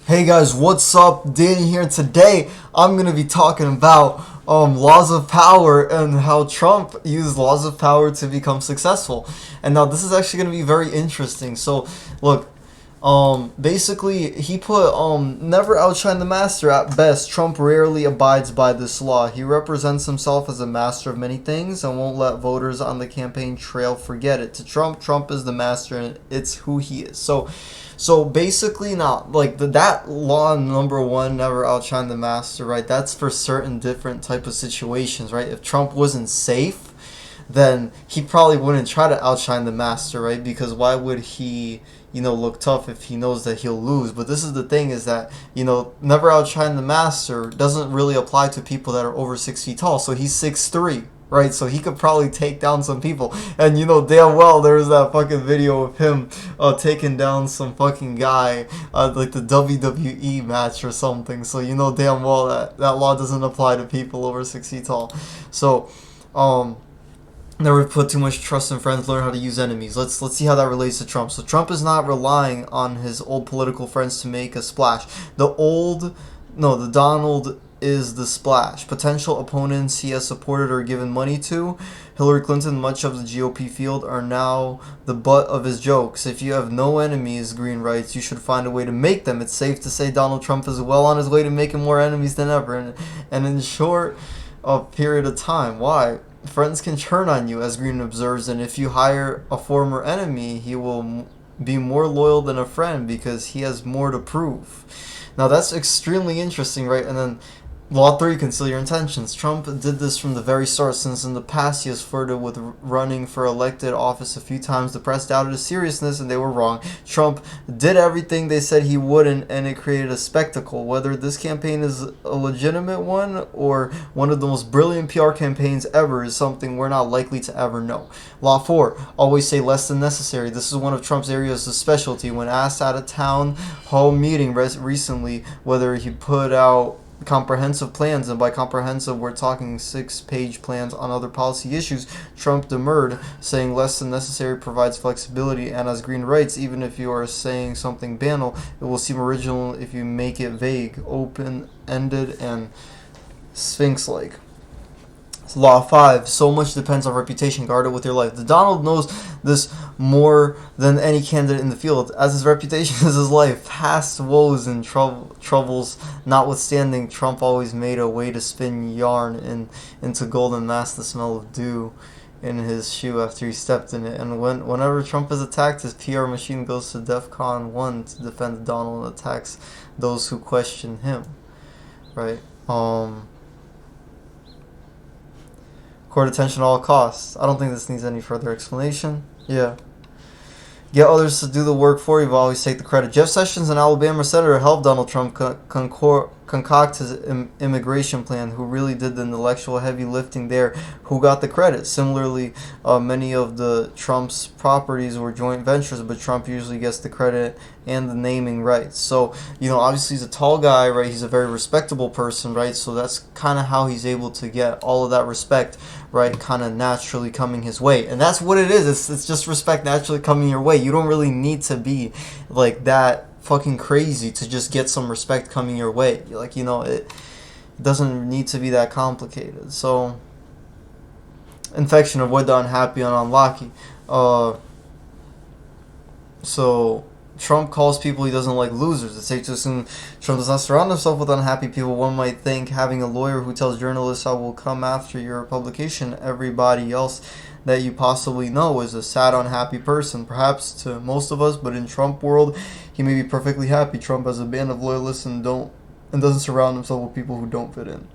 Hey guys, what's up? Danny here. Today I'm gonna be talking about laws of power and how Trump used laws of power to become successful. And now this is actually gonna be very interesting. So look, basically he put never outshine the master. At best, Trump rarely abides by this law. He represents himself as a master of many things and won't let voters on the campaign trail forget it. To Trump, Trump is the master and it's who he is. So basically, not like that law number one, never outshine the master, right? That's for certain different type of situations, right? If Trump wasn't safe, then he probably wouldn't try to outshine the master, right? Because why would he, look tough if he knows that he'll lose? But this is the thing, is that, never outshine the master doesn't really apply to people that are over 6 feet tall. So he's 6'3", right? So he could probably take down some people. And damn well there's that fucking video of him taking down some fucking guy like the WWE match or something. So damn well that law doesn't apply to people over 6 feet tall. So never put too much trust in friends, learn how to use enemies. Let's see how that relates to Trump. So Trump is not relying on his old political friends to make a splash. The Donald is the splash. Potential opponents he has supported or given money to, Hillary Clinton, much of the GOP field, are now the butt of his jokes. If you have no enemies, Green writes, you should find a way to make them. It's safe to say Donald Trump is well on his way to making more enemies than ever, and in short a period of time. Why? Friends can turn on you, as Green observes, and if you hire a former enemy, he will be more loyal than a friend because he has more to prove. Now that's extremely interesting, right? And then Law 3, conceal your intentions. Trump did this from the very start, since in the past he has flirted with running for elected office a few times. The press doubted his seriousness and they were wrong. Trump did everything they said he wouldn't, and it created a spectacle. Whether this campaign is a legitimate one or one of the most brilliant PR campaigns ever is something we're not likely to ever know. Law 4, always say less than necessary. This is one of Trump's areas of specialty. When asked at a town hall meeting recently whether he put out comprehensive plans, and by comprehensive we're talking 6-page plans on other policy issues, Trump demurred, saying less than necessary provides flexibility, and as Green writes, even if you are saying something banal, it will seem original if you make it vague, open-ended, and sphinx-like. Law 5, so much depends on reputation. Guard it with your life. The Donald knows this more than any candidate in the field, as his reputation is his life. Past woes and troubles notwithstanding, Trump always made a way to spin yarn into gold and mask the smell of dew in his shoe after he stepped in it. And whenever Trump is attacked, his PR machine goes to DEFCON 1 to defend Donald and attacks those who question him. Right? Court attention at all costs. I don't think this needs any further explanation. Yeah. Get others to do the work for you, but always take the credit. Jeff Sessions, an Alabama senator, helped Donald Trump concoct his immigration plan, who really did the intellectual heavy lifting there, who got the credit. Similarly, many of the Trump's properties were joint ventures, but Trump usually gets the credit and the naming rights. So, obviously he's a tall guy, right? He's a very respectable person, right? So that's kind of how he's able to get all of that respect, right? Kind of naturally coming his way. And that's what it is. It's just respect naturally coming your way. You don't really need to be like that fucking crazy to just get some respect coming your way. Like, it doesn't need to be that complicated. So, infection, avoid the unhappy and unlucky. So Trump calls people he doesn't like losers. It's safe to assume Trump does not surround himself with unhappy people. One might think having a lawyer who tells journalists I will come after your publication, everybody else that you possibly know is a sad, unhappy person. Perhaps to most of us, but in Trump world, he may be perfectly happy. Trump has a band of loyalists and doesn't surround himself with people who don't fit in.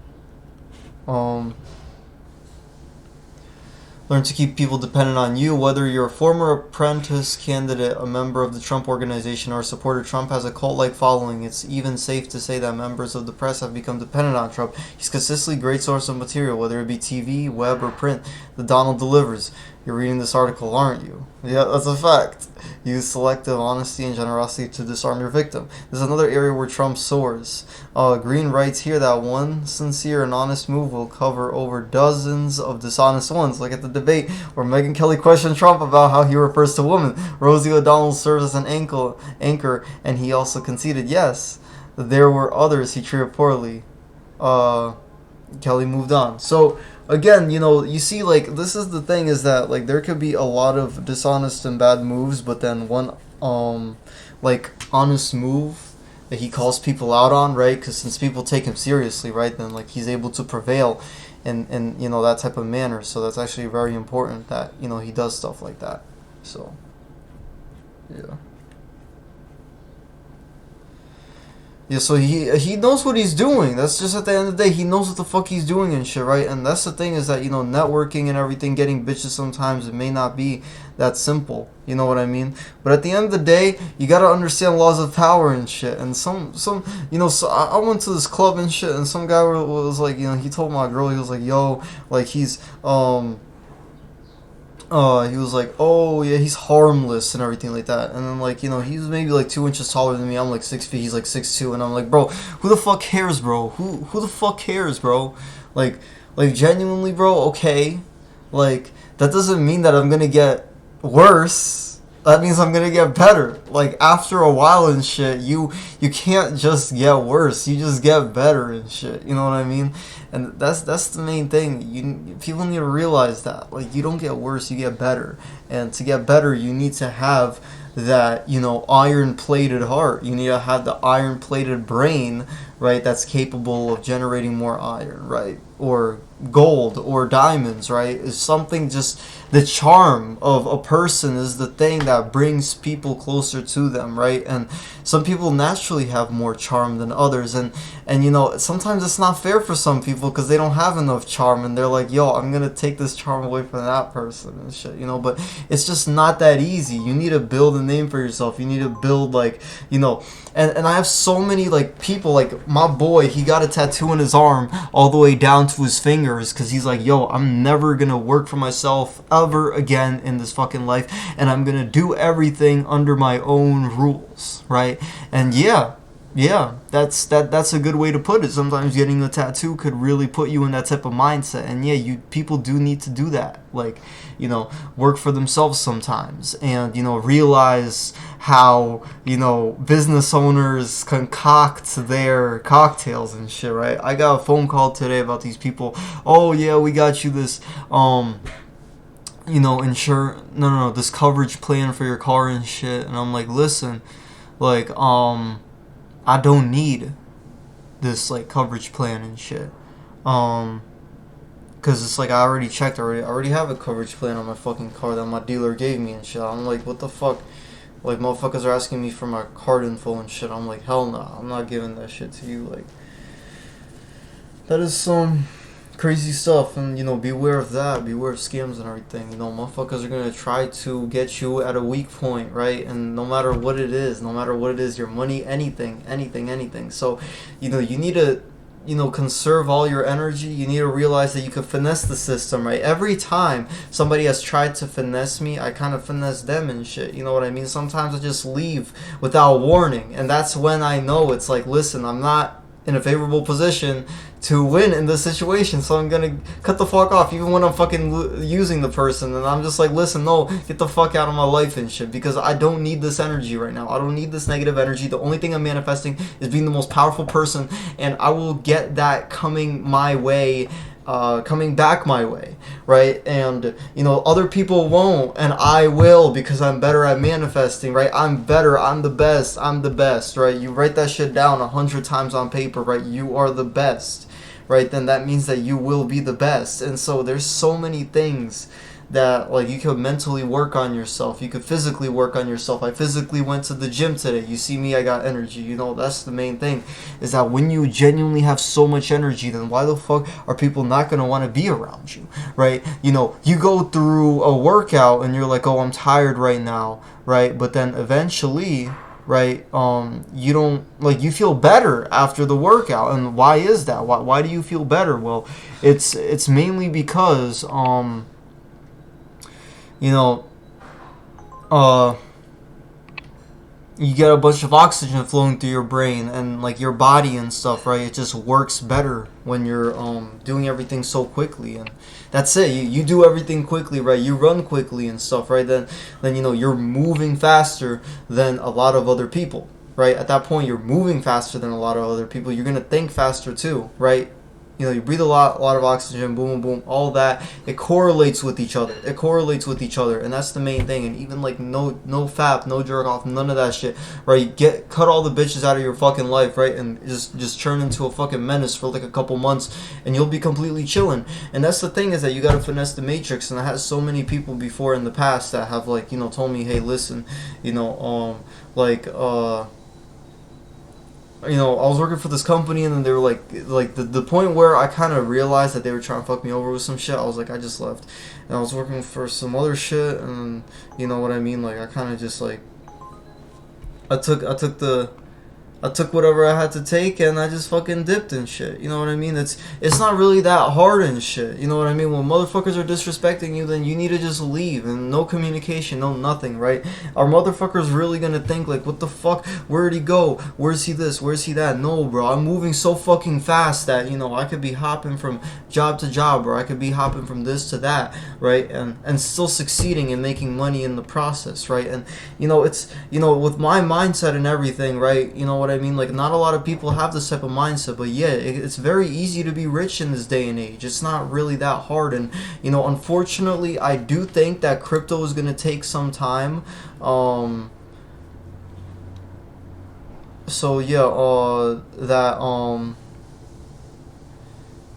Learn to keep people dependent on you. Whether you're a former apprentice candidate, a member of the Trump organization, or a supporter, Trump has a cult-like following. It's even safe to say that members of the press have become dependent on Trump. He's consistently a great source of material, whether it be TV, web, or print. The Donald delivers. You're reading this article, aren't you? Yeah, that's a fact. Use selective honesty and generosity to disarm your victim. There's another area where Trump soars. Green writes here that one sincere and honest move will cover over dozens of dishonest ones, like at the debate where Megyn Kelly questioned Trump about how he refers to women. Rosie O'Donnell serves as an anchor, and he also conceded, yes, there were others he treated poorly. Uh, Kelly moved on. So again, you see, like, this is the thing, is that, like, there could be a lot of dishonest and bad moves, but then one like honest move that he calls people out on, right? Because since people take him seriously, right, then like he's able to prevail in that type of manner. So that's actually very important that he does stuff like that. So yeah. Yeah, so he knows what he's doing. That's just, at the end of the day, he knows what the fuck he's doing and shit, right? And that's the thing, is that networking and everything, getting bitches, sometimes it may not be that simple. You know what I mean? But at the end of the day, you gotta understand laws of power and shit. And some so I went to this club and shit, and some guy was like, he told my girl, he was like, yo, like, he was like, oh yeah, he's harmless and everything like that. And then, like, he was maybe like 2 inches taller than me. I'm like 6 feet. He's like 6'2", and I'm like, bro, who the fuck cares, bro? Who the fuck cares, bro? Like genuinely, bro. Okay, like, that doesn't mean that I'm gonna get worse. That means I'm gonna get better. Like, after a while and shit, you can't just get worse. You just get better and shit. You know what I mean? And that's the main thing. People need to realize that. Like, you don't get worse, you get better. And to get better, you need to have that iron plated heart. You need to have the iron plated brain, right? That's capable of generating more iron, right? Or gold or diamonds, right? Is something, just the charm of a person is the thing that brings people closer to them, right? And some people naturally have more charm than others, and sometimes it's not fair for some people because they don't have enough charm, and they're like, yo, I'm gonna take this charm away from that person and shit, but it's just not that easy. You need to build a name for yourself. You need to build, like, and I have so many, like, people, like my boy, he got a tattoo on his arm all the way down to his fingers because he's like, yo, I'm never gonna work for myself ever again in this fucking life, and I'm gonna do everything under my own rules, right? And yeah, that's a good way to put it. Sometimes getting a tattoo could really put you in that type of mindset, and yeah, people do need to do that, like, work for themselves sometimes, and realize how business owners concoct their cocktails and shit, right? I got a phone call today about these people. Oh yeah, we got you this this coverage plan for your car and shit, and I'm like, listen, like, I don't need this, like, coverage plan and shit. Cause it's like, I already checked already. I already have a coverage plan on my fucking car that my dealer gave me and shit. I'm like, what the fuck? Like, motherfuckers are asking me for my card info and shit. I'm like, hell no, I'm not giving that shit to you. Like, that is some crazy stuff, and beware of that. Beware of scams and everything. Motherfuckers are gonna try to get you at a weak point, right? And no matter what it is, your money, anything. So, you need to conserve all your energy. You need to realize that you can finesse the system, right? Every time somebody has tried to finesse me, I kind of finesse them and shit. You know what I mean? Sometimes I just leave without warning, and that's when I know it's like, listen, I'm not in a favorable position to win in this situation, so I'm gonna cut the fuck off, even when I'm fucking using the person, and I'm just like, listen, no, get the fuck out of my life and shit, because I don't need this energy right now. I don't need this negative energy. The only thing I'm manifesting is being the most powerful person, and I will get that coming my way, coming back my way, right? And other people won't, and I will, because I'm better at manifesting, right? I'm better, I'm the best, right? You write that shit down 100 times on paper, right? You are the best, right? Then that means that you will be the best. And so there's so many things that, like, you could mentally work on yourself, you could physically work on yourself. I physically went to the gym today. You see me, I got energy. That's the main thing, is that when you genuinely have so much energy, then why the fuck are people not going to want to be around you, right? You go through a workout and you're like, oh, I'm tired right now, right? But then eventually, right, you don't, like, you feel better after the workout. And why is that? Why do you feel better? Well, it's mainly because you get a bunch of oxygen flowing through your brain and, like, your body and stuff, right? It just works better when you're doing everything so quickly, and that's it. You do everything quickly, right? You run quickly and stuff, right? Then you're moving faster than a lot of other people, right? At that point, you're moving faster than a lot of other people. You're gonna think faster too, right? You know, you breathe a lot of oxygen, boom, boom, boom, all that. It correlates with each other. It correlates with each other, and that's the main thing. And even like no fap, no jerk off, none of that shit, right? Cut all the bitches out of your fucking life, right? And just turn into a fucking menace for like a couple months, and you'll be completely chilling. And that's the thing, is that you gotta finesse the matrix. And I had so many people before in the past that have like, you know, told me, hey, listen, you know, you know, I was working for this company, and then they were like the point where I kind of realized that they were trying to fuck me over with some shit. I was like, I just left, and I was working for some other shit, and you know what I mean. Like I kind of just like I took whatever I had to take, and I just fucking dipped and shit. You know what I mean? It's not really that hard and shit. You know what I mean? When motherfuckers are disrespecting you, then you need to just leave, and no communication, no nothing, right? Are motherfuckers really gonna think like, what the fuck? Where'd he go? Where's he this? Where's he that? No, bro. I'm moving so fucking fast that, you know, I could be hopping from job to job, or I could be hopping from this to that, right? And still succeeding and making money in the process, right? And you know, it's, you know, with my mindset and everything, right? You know what I mean? Like, not a lot of people have this type of mindset, but yeah, it's very easy to be rich in this day and age. It's not really that hard. And you know, unfortunately, I do think that crypto is gonna take some time. So yeah,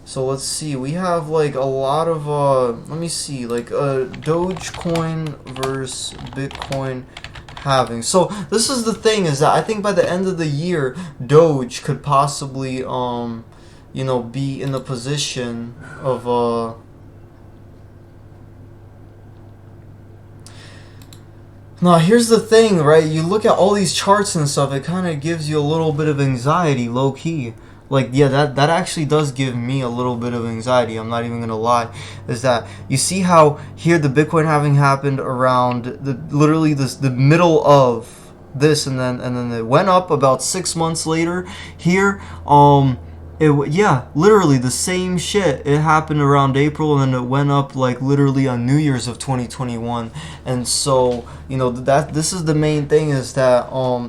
so let's see, we have like a lot of let me see, like Dogecoin versus Bitcoin halving. So this is the thing, is that I think by the end of the year, Doge could possibly you know, be in the position of now here's the thing, right? You look at all these charts and stuff, it kind of gives you a little bit of anxiety, low key. Like, yeah, that actually does give me a little bit of anxiety, I'm not even gonna lie. Is that you see how here the Bitcoin halving happened around literally the middle of this, and then it went up about 6 months later. Here, yeah, literally the same shit. It happened around April, and then it went up like literally on New Year's of 2021. And so, you know, that this is the main thing, is that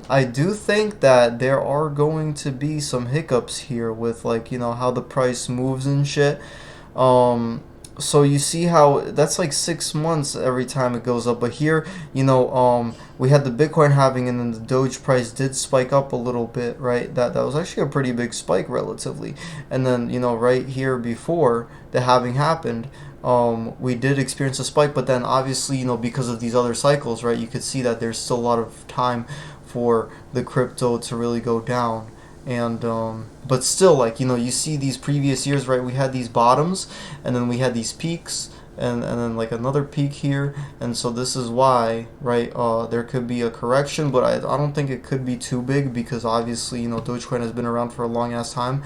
I do think that there are going to be some hiccups here with, like, you know, how the price moves and shit. So you see how that's like 6 months every time it goes up. But here, you know, we had the Bitcoin halving, and then the Doge price did spike up a little bit, right? That was actually a pretty big spike relatively. And then, you know, right here before the halving happened, we did experience a spike. But then obviously, you know, because of these other cycles, right, you could see that there's still a lot of time for the crypto to really go down. And but still, like, you know, you see these previous years, right, we had these bottoms, and then we had these peaks, and then like another peak here. And so this is why, right, there could be a correction, but I don't think it could be too big, because obviously, you know, Dogecoin has been around for a long ass time,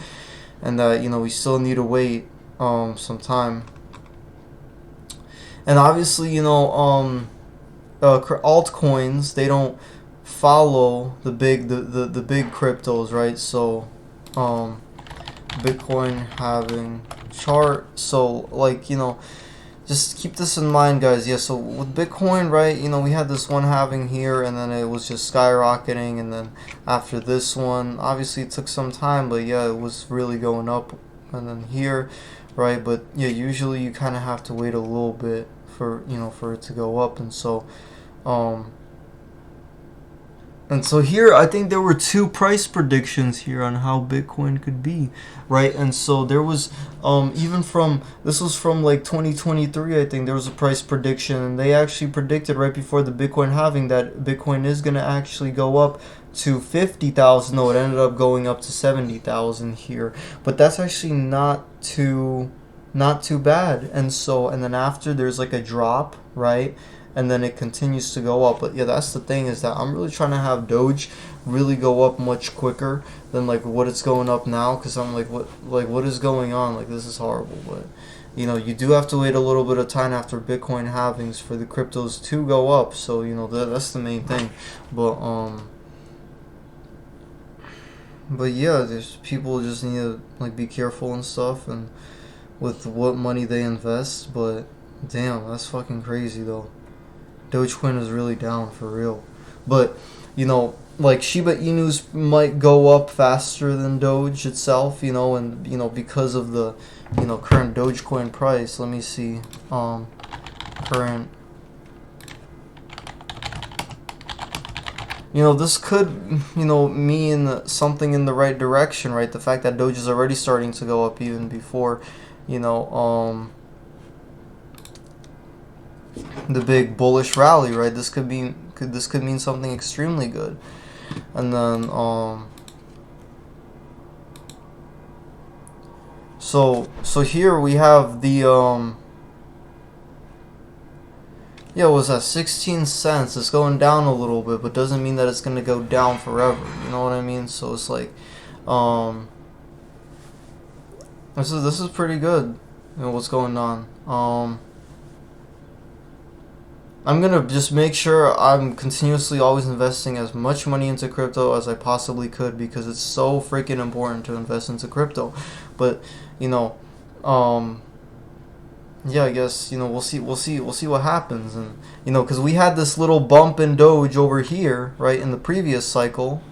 and you know, we still need to wait some time. And obviously, you know, altcoins, they don't follow the big cryptos, right? So Bitcoin halving chart. So, like, you know, just keep this in mind, guys. Yeah, so with Bitcoin, right, you know, we had this one halving here, and then it was just skyrocketing, and then after this one, obviously it took some time, but yeah, it was really going up. And then here, right, but yeah, usually you kind of have to wait a little bit for, you know, for it to go up. And so here, I think there were two price predictions here on how Bitcoin could be, right? And so there was, even from, this was from like 2023, I think there was a price prediction, and they actually predicted right before the Bitcoin halving that Bitcoin is going to actually go up to 50,000. No, it ended up going up to 70,000 here, but that's actually not too bad. And so, and then after there's like a drop, right? And then it continues to go up. But yeah, that's the thing, is that I'm really trying to have Doge really go up much quicker than like what it's going up now, because I'm like, what is going on? Like, this is horrible. But you know, you do have to wait a little bit of time after Bitcoin halvings for the cryptos to go up. So, you know, that's the main thing. But yeah, there's people just need to like be careful and stuff, and with what money they invest. But damn, that's fucking crazy though. Dogecoin is really down for real. But, you know, like Shiba Inus might go up faster than Doge itself, you know, and you know because of the current Dogecoin price. Let me see, current. You know, this could, mean something in the right direction, right? The fact that Doge is already starting to go up even before, the big bullish rally, right? This could mean something extremely good. And then, so here we have the, yeah, it was at 16 cents. It's going down a little bit, but doesn't mean that it's going to go down forever. You know what I mean? So it's like, this is pretty good. You know, what's going on? I'm going to just make sure I'm continuously always investing as much money into crypto as I possibly could, because it's so freaking important to invest into crypto. But, yeah, I guess we'll see what happens, and because we had this little bump in Doge over here, right, in the previous cycle,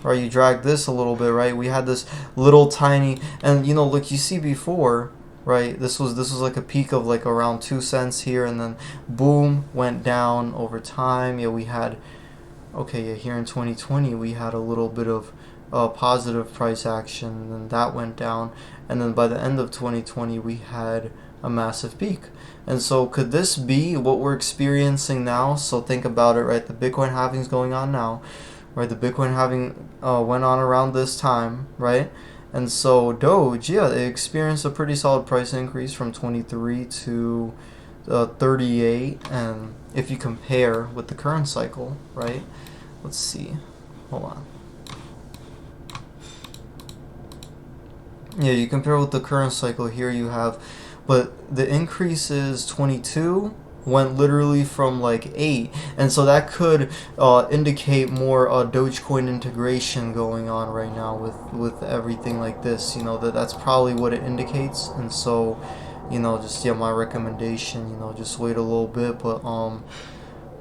right? You drag this a little bit, right? We had this little tiny, and look, you see before, right? This was like a peak of like around 2 cents here, and then boom, went down over time. Yeah, we had, okay, yeah, here in 2020 we had a little bit of positive price action, and then that went down, and then by the end of 2020 we had a massive peak. And so could this be what we're experiencing now? So think about it, right? The Bitcoin halving is going on now, right? The Bitcoin halving went on around this time, right? And so Doge, yeah, it experienced a pretty solid price increase from 23 to 38. And if you compare with the current cycle, right? Let's see. Hold on. Yeah, you compare with the current cycle here, you have, but the increase is 22, went literally from like 8, and so that could indicate more Dogecoin integration going on right now with everything like this. That's probably what it indicates. And so just, yeah, my recommendation, just wait a little bit. But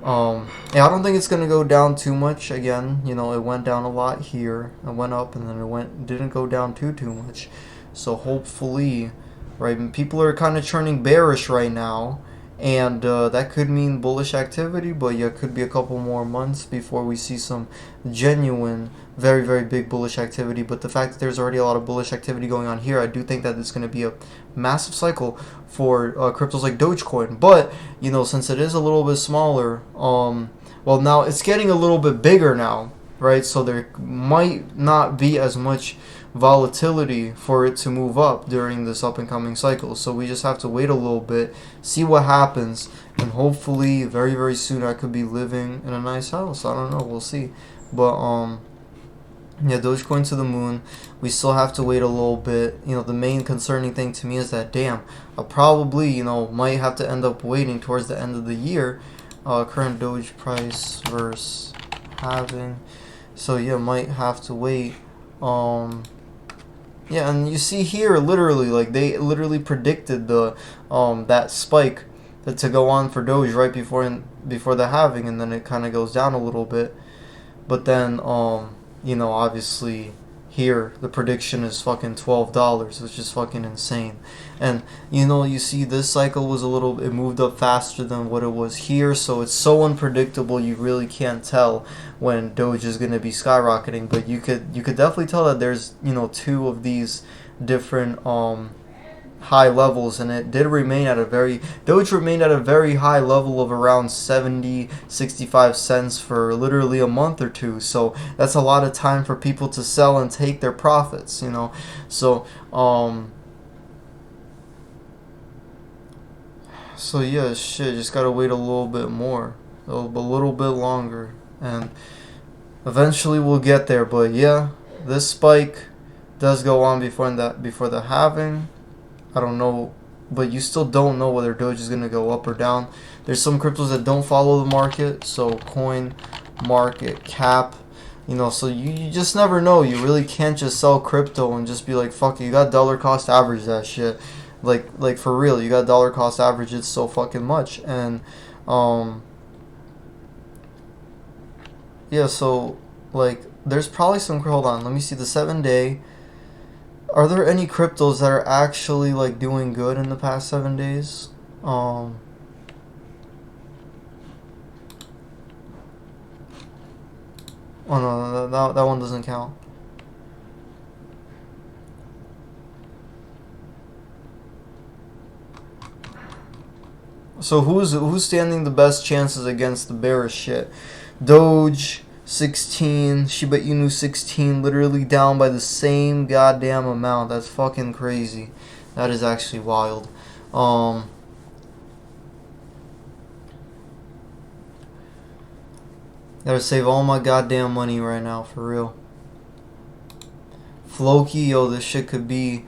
yeah, I don't think it's gonna go down too much. Again, it went down a lot here, it went up, and then it didn't go down too much. So hopefully, right, and people are kind of turning bearish right now, and that could mean bullish activity. But yeah, it could be a couple more months before we see some genuine, very, very big bullish activity. But the fact that there's already a lot of bullish activity going on here, I do think that it's going to be a massive cycle for cryptos like Dogecoin. But since it is a little bit smaller, well, now it's getting a little bit bigger now, right? So there might not be as much volatility for it to move up during this up and coming cycle. So we just have to wait a little bit, see what happens, and hopefully very, very soon I could be living in a nice house. I don't know, we'll see. But yeah, Dogecoin to the moon. We still have to wait a little bit. The main concerning thing to me is that, damn, I probably might have to end up waiting towards the end of the year. Current Doge price versus halving. So yeah, might have to wait. Yeah, and you see here, literally, like, they literally predicted the that spike to go on for Doge right before the halving, and then it kind of goes down a little bit. But then, obviously, here the prediction is fucking $12, which is fucking insane. And you see this cycle was it moved up faster than what it was here, so it's so unpredictable. You really can't tell when Doge is going to be skyrocketing. But you could definitely tell that there's two of these different high levels, and it did remain at Doge remained at a very high level of around 65 cents for literally a month or two. So that's a lot of time for people to sell and take their profits, so so yeah, shit, just gotta wait a little bit more, a little bit longer, and eventually we'll get there. But yeah, this spike does go on before the halving. I don't know, but you still don't know whether Doge is going to go up or down. There's some cryptos that don't follow the market, so coin market cap, so you just never know. You really can't just sell crypto and just be like, fuck it, you got dollar cost average that shit. Like for real, you got dollar cost average it so fucking much. And yeah, so Like, there's probably some, hold on, let me see the 7-day. Are there any cryptos that are actually, like, doing good in the past 7 days? Oh no, that one doesn't count. So who's standing the best chances against the bearish shit? Doge 16, Shiba Inu 16, literally down by the same goddamn amount. That's fucking crazy. That is actually wild. Gotta save all my goddamn money right now, for real. Floki, yo, this shit could be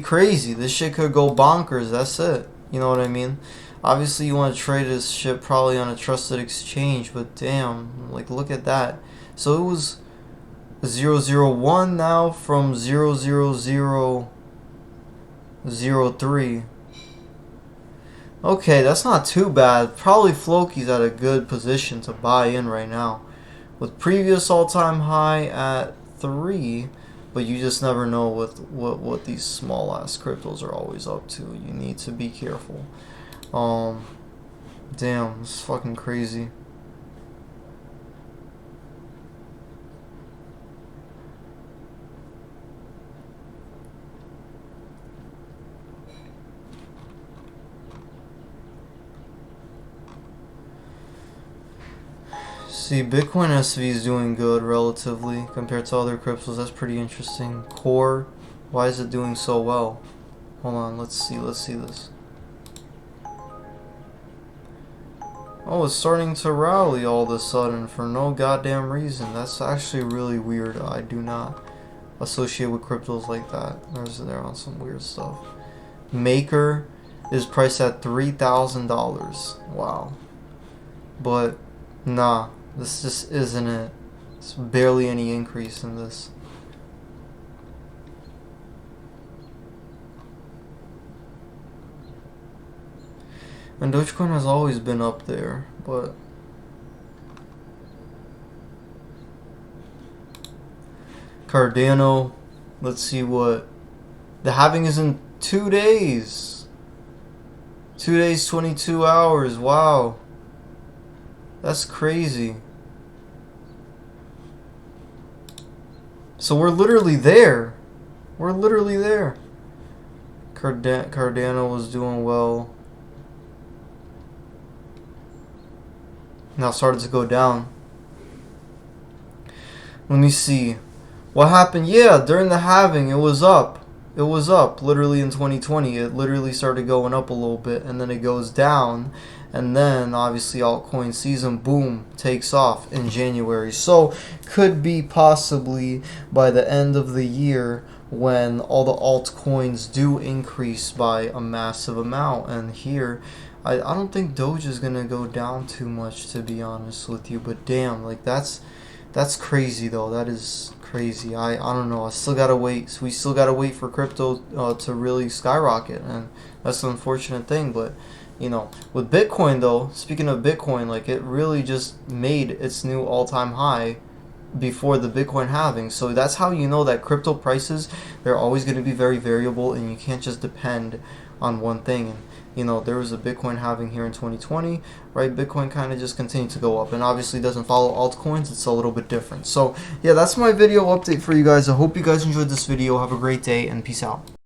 crazy. This shit could go bonkers. That's it. You know what I mean? Obviously, you want to trade this shit probably on a trusted exchange, but damn, like, look at that. So it was 001 now from 00003. Okay, that's not too bad. Probably Floki's at a good position to buy in right now. With previous all-time high at 3, but you just never know with what these small-ass cryptos are always up to. You need to be careful. Damn, this is fucking crazy. See, Bitcoin SV is doing good relatively compared to other cryptos. That's pretty interesting. Core, why is it doing so well? Hold on, let's see this. Oh, it's starting to rally all of a sudden for no goddamn reason. That's actually really weird. I do not associate with cryptos like that. They're on some weird stuff. Maker is priced at $3,000. Wow. But nah, this just isn't it. It's barely any increase in this. And Dogecoin has always been up there, but Cardano, let's see what the halving is in 2 days. 2 days, 22 hours. Wow. That's crazy. So we're literally there. We're literally there. Cardano was doing well. Now started to go down. Let me see. What happened? Yeah, during the halving, it was up. It was up literally in 2020. It literally started going up a little bit, and then it goes down. And then, obviously, altcoin season, boom, takes off in January. So, could be possibly by the end of the year when all the altcoins do increase by a massive amount. And here, I don't think Doge is going to go down too much, to be honest with you. But damn, like, that's crazy, though. That is crazy. I don't know. I still got to wait. We still got to wait for crypto to really skyrocket. And that's the unfortunate thing. But, you know, with Bitcoin, though, speaking of Bitcoin, like, it really just made its new all-time high before the Bitcoin halving. So that's how you know that crypto prices, they're always going to be very variable, and you can't just depend on one thing. And, you know, there was a Bitcoin halving here in 2020, right? Bitcoin kind of just continued to go up, and obviously doesn't follow altcoins. It's a little bit different. So yeah, that's my video update for you guys. I hope you guys enjoyed this video. Have a great day, and peace out.